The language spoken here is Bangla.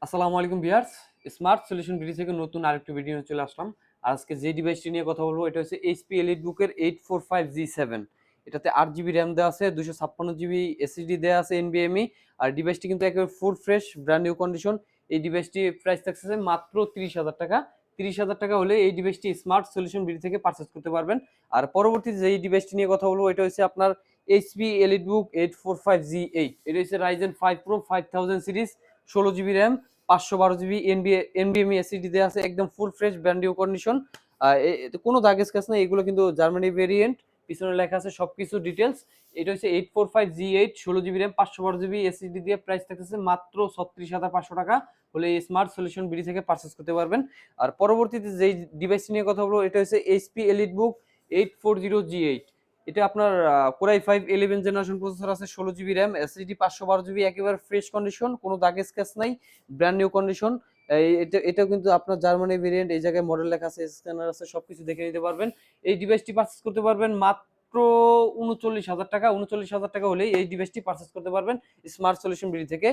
আসসালামু আলাইকুম ভিউয়ার্স, স্মার্ট সলিউশন বিডি থেকে নতুন আরেকটি ভিডিও নিয়ে চলে আসলাম। আজকে যে ডিভাইসটি নিয়ে কথা বলবো এটা হচ্ছে এইচপি এলিটবুকের 845G7। এটাতে 8 জিবি র্যাম দেওয়া আছে, 256 জিবি এসএসডি দেওয়া আছে এনবিএমই। আর ডিভাইসটি কিন্তু একেবারে ফুল ফ্রেশ ব্র্যান্ড নিউ কন্ডিশন। এই ডিভাইসটি প্রাইস থাকছে মাত্র 30,000 টাকা। 30,000 টাকা হলে এই ডিভাইসটি স্মার্ট সলিউশন বিডি থেকে পারচেস করতে পারবেন। আর পরবর্তীতে যে ডিভাইসটি নিয়ে কথা বলবো এটা হচ্ছে আপনার এইচপি এলিটবুক 845G8। এটা হচ্ছে Ryzen 5 pro 5000 series, 16 GB RAM, 512 GB এনবিএমই এসএসডি দেওয়া আছে, একদম full fresh brand new condition. কোনো দাগ স্ক্র্যাচ নাই, এগুলো কিন্তু জার্মানি ভেরিয়েন্ট। পিছনে লেখা আছে সবকিছু ডিটেলস। এটা হচ্ছে 845G8, 16 GB RAM, 512 GB SSD দিয়ে প্রাইস থাকতেছে মাত্র 36,500 টাকা হলে এই স্মার্ট সলিউশন বিডি থেকে পারচেস করতে পারবেন। আর পরবর্তীতে যেই ডিভাইস নিয়ে কথা বলবো এটা হচ্ছে এইচপি এলিটবুক 840G8। এটা আপনার কোরাই 5 11 জেনারেশন প্রসেসর আছে, 16 জিবি র্যাম, এসএসডি 512 জিবি, একেবারে ফ্রেশ কন্ডিশন, কোনো দাগ স্ক্র্যাচ নাই, ব্র্যান্ড নিউ কন্ডিশন। এটাও কিন্তু আপনার জার্মানি ভেরিয়েন্ট। এই জায়গায় মডেল লেখা আছে, স্ক্যানার আছে, সবকিছু দেখে নিতে পারবেন। এই ডিভাইসটি পারচেস করতে পারবেন মাত্র 39,000 টাকা। 39,000 টাকা হলেই এই ডিভাইসটি পারচেস করতে পারবেন স্মার্ট সলিউশন বিডি থেকে।